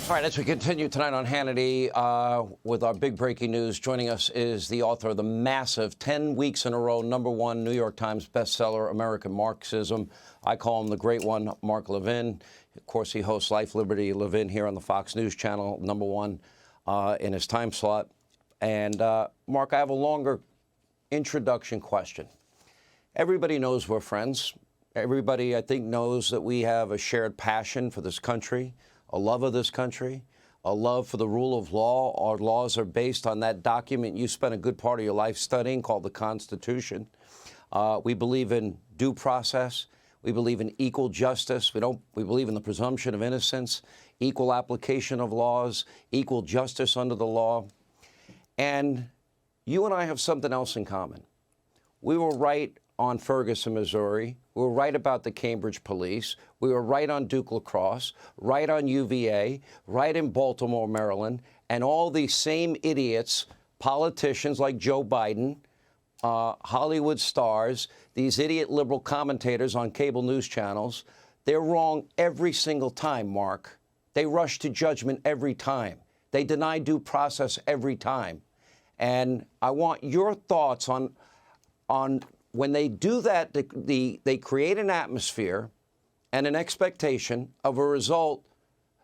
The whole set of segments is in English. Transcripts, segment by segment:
All right, as we continue tonight on Hannity with our big breaking news, joining us is the author of the massive 10 weeks in a row #1 New York Times bestseller, American Marxism. I call him the great one, Mark Levin. Of course, he hosts Life, Liberty, Levin here on the Fox News channel, #1 in his time slot. And Mark, I have a longer introduction question. Everybody knows we're friends. Everybody, I think, knows that we have a shared passion for this country, a love of this country, a love for the rule of law. Our laws are based on that document you spent a good part of your life studying called the Constitution. We believe in due process. We believe in equal justice. We believe in the presumption of innocence, equal application of laws, equal justice under the law. And you and I have something else in common. We were right on Ferguson, Missouri. We were right about the Cambridge police. We were right on Duke Lacrosse, right on UVA, right in Baltimore, Maryland, and all these same idiots, politicians like Joe Biden, Hollywood stars, these idiot liberal commentators on cable news channels, they're wrong every single time, Mark. They rush to judgment every time. They deny due process every time. And I want your thoughts on when they do that, they create an atmosphere and an expectation of a result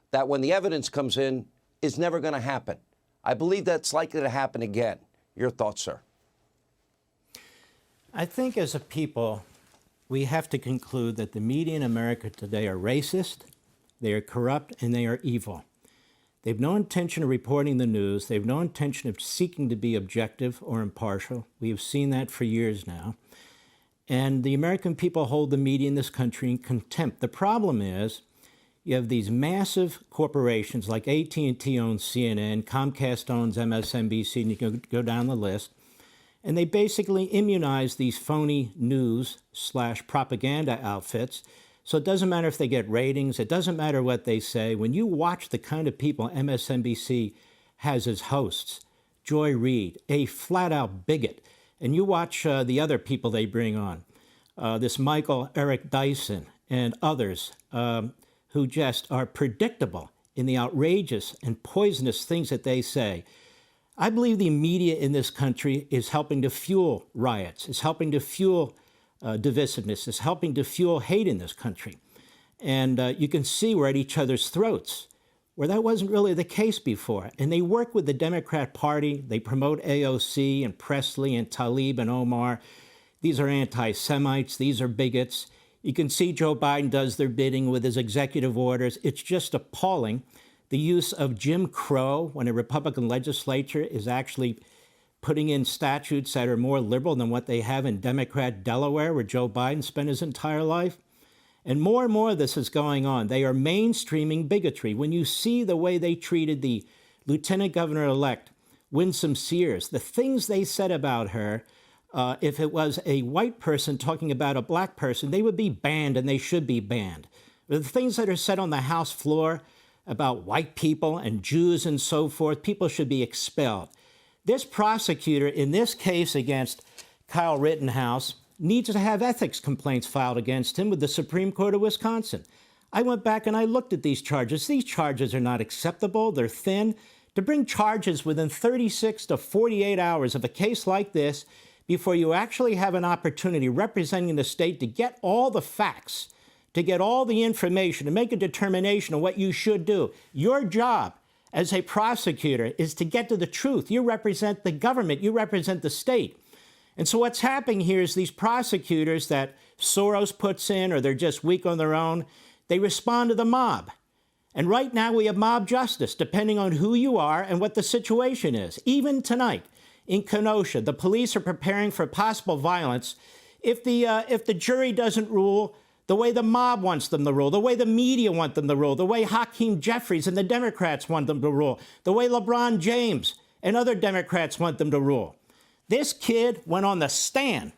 that when the evidence comes in is never going to happen. I believe that's likely to happen again. Your thoughts, sir? I think as a people, we have to conclude that the media in America today are racist, they are corrupt, and they are evil. They have no intention of reporting the news. They have no intention of seeking to be objective or impartial. We have seen that for years now. And the American people hold the media in this country in contempt. The problem is you have these massive corporations like AT&T owns CNN, Comcast owns MSNBC, and you can go down the list. And they basically immunize these phony news/propaganda outfits. So it doesn't matter if they get ratings. It doesn't matter what they say. When you watch the kind of people MSNBC has as hosts, Joy Reid, a flat-out bigot, and you watch the other people they bring on, this Michael Eric Dyson and others who just are predictable in the outrageous and poisonous things that they say. I believe the media in this country is helping to fuel riots, is helping to fuel divisiveness, is helping to fuel hate in this country. And you can see we're at each other's throats, where that wasn't really the case before. And they work with the Democrat Party. They promote AOC and Presley and Tlaib and Omar. These are anti-Semites. These are bigots. You can see Joe Biden does their bidding with his executive orders. It's just appalling. The use of Jim Crow when a Republican legislature is actually putting in statutes that are more liberal than what they have in Democrat Delaware, where Joe Biden spent his entire life. And more of this is going on. They are mainstreaming bigotry. When you see the way they treated the Lieutenant Governor-elect, Winsome Sears, the things they said about her, if it was a white person talking about a black person, they would be banned, and they should be banned. The things that are said on the House floor about white people and Jews and so forth, people should be expelled. This prosecutor in this case against Kyle Rittenhouse needs to have ethics complaints filed against him with the Supreme Court of Wisconsin. I went back and I looked at these charges. These charges are not acceptable. They're thin. To bring charges within 36 to 48 hours of a case like this before you actually have an opportunity representing the state to get all the facts, to get all the information, to make a determination of what you should do. Your job as a prosecutor is to get to the truth. You represent the government. You represent the state. And so what's happening here is these prosecutors that Soros puts in, or they're just weak on their own, they respond to the mob. And right now we have mob justice, depending on who you are and what the situation is. Even tonight in Kenosha, the police are preparing for possible violence if the jury doesn't rule the way the mob wants them to rule, the way the media want them to rule, the way Hakeem Jeffries and the Democrats want them to rule, the way LeBron James and other Democrats want them to rule. This kid went on the stand,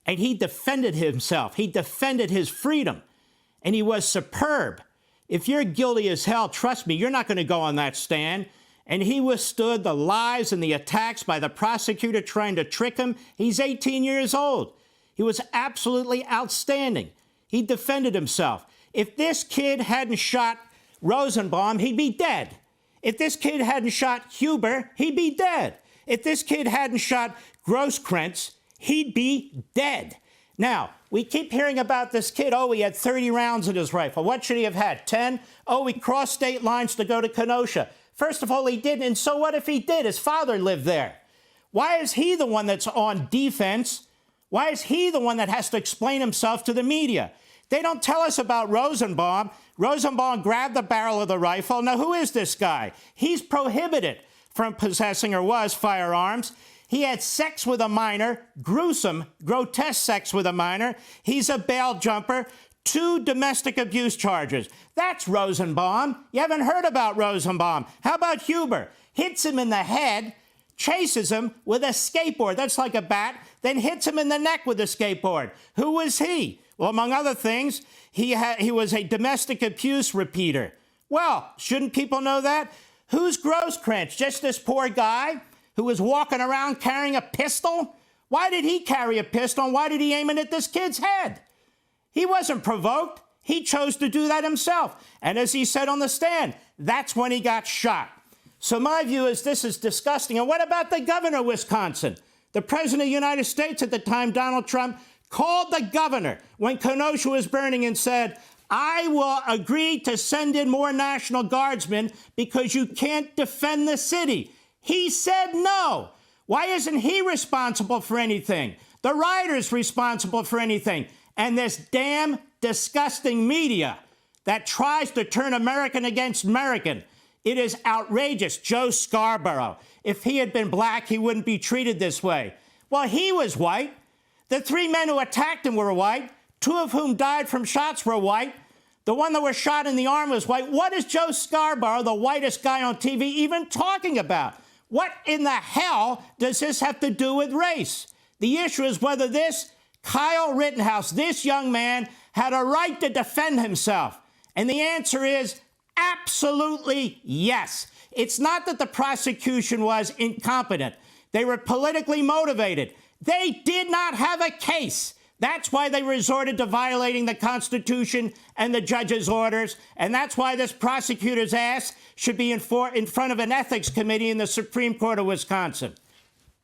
and he defended himself. He defended his freedom, and he was superb. If you're guilty as hell, trust me, you're not going to go on that stand. And he withstood the lies and the attacks by the prosecutor trying to trick him. He's 18 years old. He was absolutely outstanding. He defended himself. If this kid hadn't shot Rosenbaum, he'd be dead. If this kid hadn't shot Huber, he'd be dead. If this kid hadn't shot Grosskreutz, he'd be dead. Now, we keep hearing about this kid. Oh, he had 30 rounds in his rifle. What should he have had? 10? Oh, he crossed state lines to go to Kenosha. First of all, he didn't, and so what if he did? His father lived there. Why is he the one that's on defense? Why is he the one that has to explain himself to the media? They don't tell us about Rosenbaum. Rosenbaum grabbed the barrel of the rifle. Now, who is this guy? He's prohibited from possessing, or was, firearms. He had sex with a minor, gruesome, grotesque sex with a minor. He's a bail jumper, 2 domestic abuse charges. That's Rosenbaum. You haven't heard about Rosenbaum. How about Huber? Hits him in the head, chases him with a skateboard. That's like a bat. Then hits him in the neck with a skateboard. Who was he? Well, among other things, he was a domestic abuse repeater. Well, shouldn't people know that? Who's Grosskreutz? Just this poor guy who was walking around carrying a pistol? Why did he carry a pistol, and why did he aim it at this kid's head? He wasn't provoked. He chose to do that himself. And as he said on the stand, that's when he got shot. So my view is this is disgusting. And what about the governor of Wisconsin? The president of the United States at the time, Donald Trump, called the governor when Kenosha was burning and said, I will agree to send in more National Guardsmen because you can't defend the city. He said no. Why isn't he responsible for anything? The rioters responsible for anything. And this damn disgusting media that tries to turn American against American. It is outrageous. Joe Scarborough, if he had been black, he wouldn't be treated this way. Well, he was white. The 3 men who attacked him were white, 2 of whom died from shots were white. The one that was shot in the arm was white. What is Joe Scarborough, the whitest guy on TV, even talking about? What in the hell does this have to do with race? The issue is whether this Kyle Rittenhouse, this young man, had a right to defend himself. And the answer is absolutely yes. It's not that the prosecution was incompetent. They were politically motivated. They did not have a case. That's why they resorted to violating the Constitution and the judge's orders. And that's why this prosecutor's ass should be in front of an ethics committee in the Supreme Court of Wisconsin.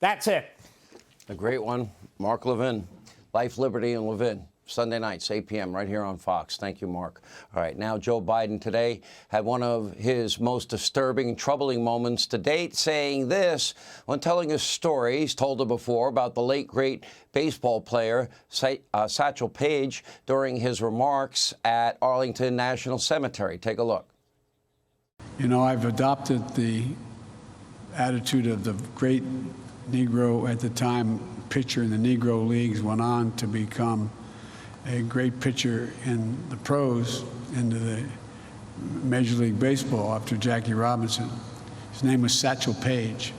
That's it. A great one. Mark Levin, Life, Liberty, and Levin. Sunday nights, 8 p.m. right here on Fox. Thank you, Mark. All right, now Joe Biden today had one of his most disturbing, troubling moments to date, saying this when telling his story. He's told it before about the late, great baseball player Satchel Paige during his remarks at Arlington National Cemetery. Take a look. You know, I've adopted the attitude of the great Negro at the time pitcher in the Negro Leagues, went on to become a great pitcher in the pros, into the Major League Baseball after Jackie Robinson. His name was Satchel Paige.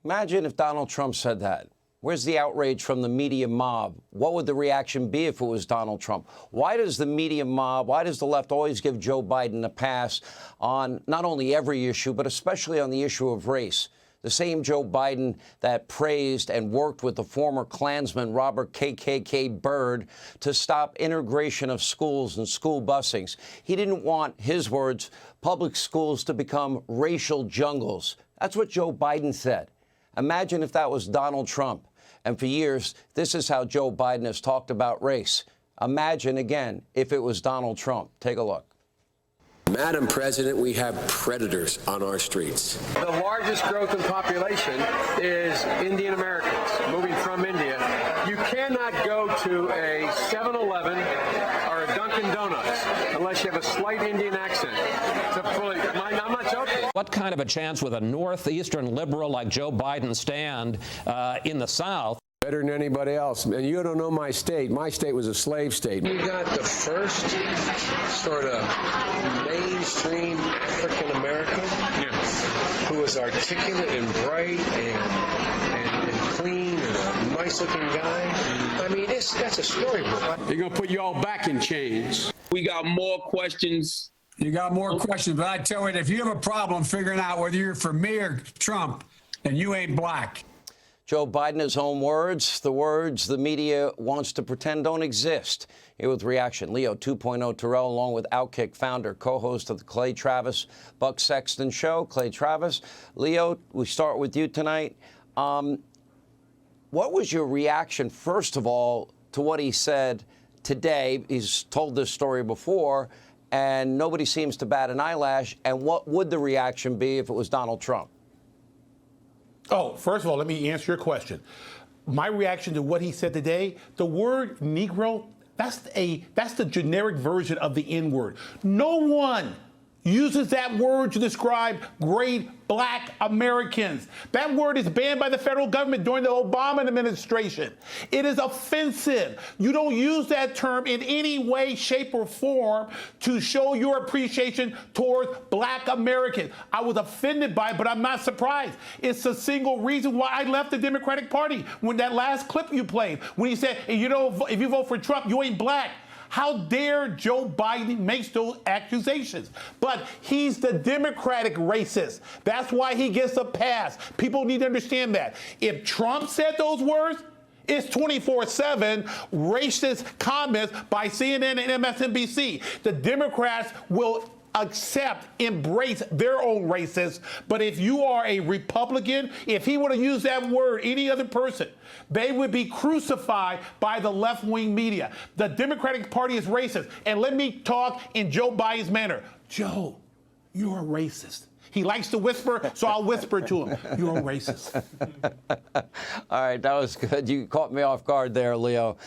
Imagine if Donald Trump said that. Where's the outrage from the media mob? What would the reaction be if it was Donald Trump? Why does the media mob, why does the left always give Joe Biden a pass on not only every issue, but especially on the issue of race? The same Joe Biden that praised and worked with the former Klansman Robert KKK Byrd to stop integration of schools and school busings. He didn't want, his words, public schools to become racial jungles. That's what Joe Biden said. Imagine if that was Donald Trump. And for years, this is how Joe Biden has talked about race. Imagine, again, if it was Donald Trump. Take a look. Madam President, we have predators on our streets. The largest growth in population is Indian Americans moving from India. You cannot go to a 7-Eleven or a Dunkin' Donuts unless you have a slight Indian accent. I'm not joking. What kind of a chance would a northeastern liberal like Joe Biden stand in the South? Better than anybody else. And you don't know my state. My state was a slave state. We got the first sort of mainstream African American who was articulate and bright and clean and a nice-looking guy. I mean, that's a storybook. They're going to put you all back in chains. We got more questions. You got more questions, but I tell you, if you have a problem figuring out whether you're for me or Trump, then you ain't black. Joe Biden, his own words, the words the media wants to pretend don't exist. Here with reaction, Leo 2.0 Terrell, along with Outkick founder, co-host of the Clay Travis Buck Sexton Show. Clay Travis. Leo, we start with you tonight. What was your reaction, first of all, to what he said today? He's told this story before, and nobody seems to bat an eyelash. And what would the reaction be if it was Donald Trump? Oh, first of all, let me answer your question. My reaction to what he said today, the word Negro, that's the generic version of the N-word. No one uses that word to describe great black Americans. That word is banned by the federal government during the Obama administration. It is offensive. You don't use that term in any way, shape, or form to show your appreciation towards black Americans. I was offended by it, but I'm not surprised. It's the single reason why I left the Democratic Party. When that last clip you played, when he said, if you vote for Trump, you ain't black. How dare Joe Biden make those accusations? But he's the Democratic racist. That's why he gets a pass. People need to understand that. If Trump said those words, it's 24/7 racist comments by CNN and MSNBC. The Democrats will embrace their own racists. But if you are a Republican, if he would have used that word, any other person, they would be crucified by the left-wing media. The Democratic Party is racist. And let me talk in Joe Biden's manner. Joe, you're a racist. He likes to whisper, so I'll whisper to him. You're a racist. All right, that was good. You caught me off guard there, Leo.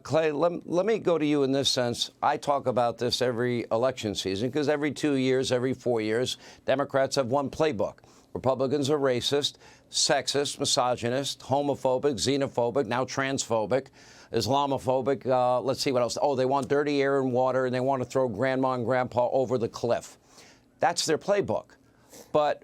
Clay, let me go to you in this sense. I talk about this every election season because every 2 years, every 4 years, Democrats have one playbook. Republicans are racist, sexist, misogynist, homophobic, xenophobic, now transphobic, Islamophobic. Let's see what else. Oh, they want dirty air and water, and they want to throw grandma and grandpa over the cliff. That's their playbook. But,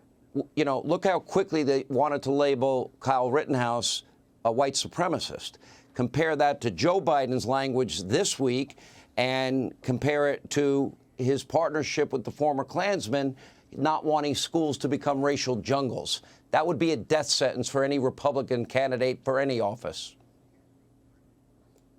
you know, look how quickly they wanted to label Kyle Rittenhouse a white supremacist. Compare that to Joe Biden's language this week and compare it to his partnership with the former Klansmen not wanting schools to become racial jungles. That would be a death sentence for any Republican candidate for any office.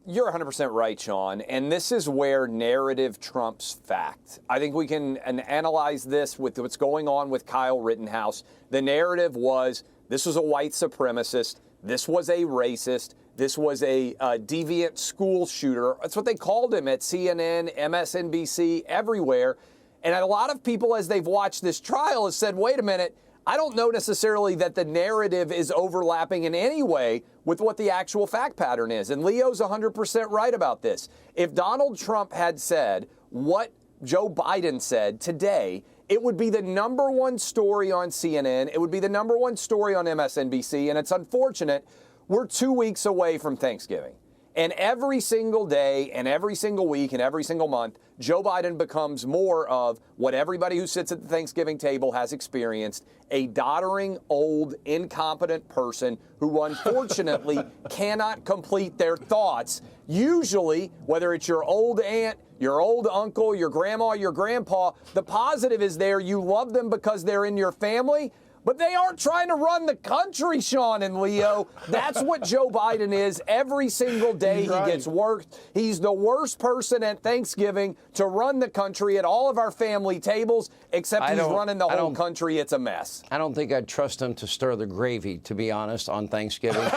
You're 100% right, Sean, and this is where narrative trumps fact. I think we can analyze this with what's going on with Kyle Rittenhouse. The narrative was this was a white supremacist, this was a racist, this was a deviant school shooter. That's what they called him at CNN, MSNBC, everywhere. And a lot of people, as they've watched this trial, have said, wait a minute, I don't know necessarily that the narrative is overlapping in any way with what the actual fact pattern is. And Leo's 100% right about this. If Donald Trump had said what Joe Biden said today, it would be the #1 story on CNN. It would be the #1 story on MSNBC. And it's unfortunate we're 2 weeks away from Thanksgiving. And every single day and every single week and every single month, Joe Biden becomes more of what everybody who sits at the Thanksgiving table has experienced, a doddering, old, incompetent person who unfortunately cannot complete their thoughts. Usually, whether it's your old aunt, your old uncle, your grandma, your grandpa, the positive is there. You love them because they're in your family. But they aren't trying to run the country, Sean and Leo. That's what Joe Biden is. Every single day he gets worked. He's the worst person at Thanksgiving to run the country at all of our family tables, except he's running the whole country. It's a mess. I don't think I'd trust him to stir the gravy, to be honest, on Thanksgiving.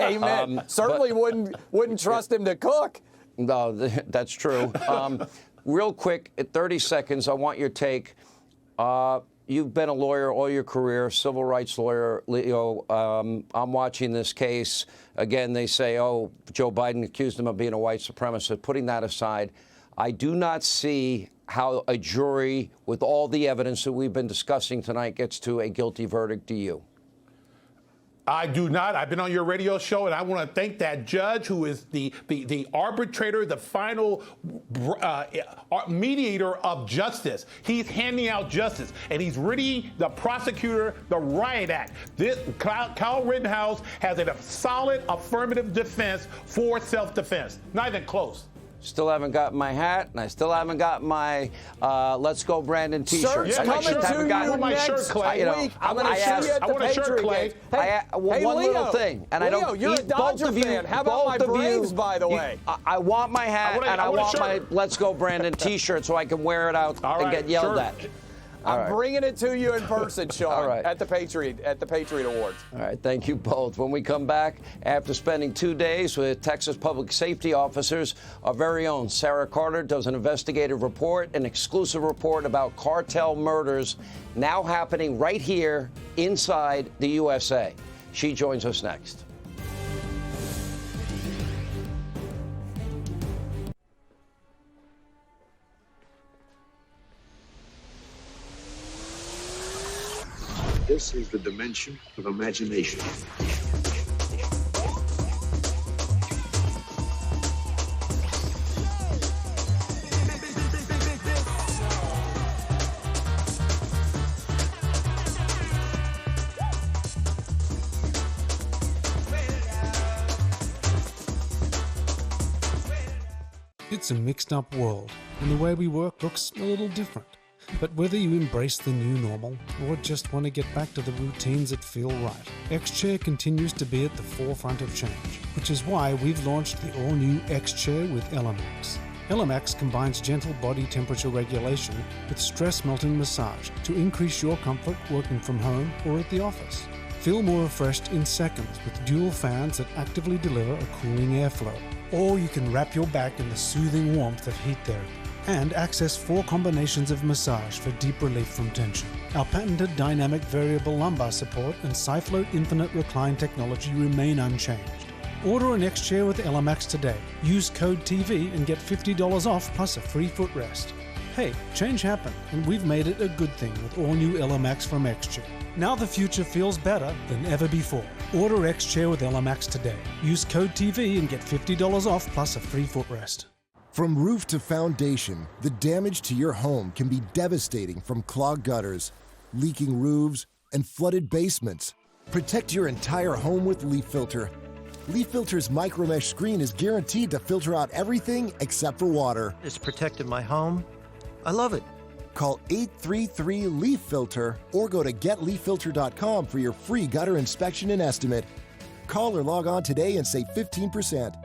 Amen. Certainly wouldn't trust him to cook. No, that's true. Real quick, at 30 seconds, I want your take. You've been a lawyer all your career, civil rights lawyer, Leo. I'm watching this case. Again, they say, oh, Joe Biden accused him of being a white supremacist. Putting that aside, I do not see how a jury, with all the evidence that we've been discussing tonight, gets to a guilty verdict. Do you? I do not. I've been on your radio show, and I want to thank that judge who is the arbitrator, the final mediator of justice. He's handing out justice, and he's reading the prosecutor the riot act. This Kyle Rittenhouse has a solid affirmative defense for self-defense. Not even close. Still haven't got my hat, and I still haven't got my Let's Go Brandon T-shirt. Shirt's coming to you next week. I'm going to see you at the Patriot game. Hey, one Leo, little thing, and I Leo, don't. you're a Dodger fan. How about my Braves, by the way? I want my hat, and I want my Let's Go Brandon T-shirt so I can wear it out and get yelled at. I'm bringing it to you in person, Sean, All right. at the Patriot Awards. All right, thank you both. When we come back, after spending 2 days with Texas public safety officers, our very own Sarah Carter does an investigative report, an exclusive report about cartel murders now happening right here inside the USA. She joins us next. This is the dimension of imagination. It's a mixed up world, and the way we work looks a little different. But whether you embrace the new normal or just want to get back to the routines that feel right, X-Chair continues to be at the forefront of change, which is why we've launched the all-new X-Chair with LMX. LMX combines gentle body temperature regulation with stress-melting massage to increase your comfort working from home or at the office. Feel more refreshed in seconds with dual fans that actively deliver a cooling airflow. Or you can wrap your back in the soothing warmth of heat therapy and access 4 combinations of massage for deep relief from tension. Our patented dynamic variable lumbar support and SciFloat Infinite Recline technology remain unchanged. Order an X-Chair with LMX today. Use code TV and get $50 off plus a free footrest. Hey, change happened, and we've made it a good thing with all new LMX from X-Chair. Now the future feels better than ever before. Order X-Chair with LMX today. Use code TV and get $50 off plus a free footrest. From roof to foundation, the damage to your home can be devastating from clogged gutters, leaking roofs, and flooded basements. Protect your entire home with Leaf Filter. Leaf Filter's micromesh screen is guaranteed to filter out everything except for water. It's protected my home. I love it. Call 833-LEAF-FILTER or go to getleaffilter.com for your free gutter inspection and estimate. Call or log on today and save 15%.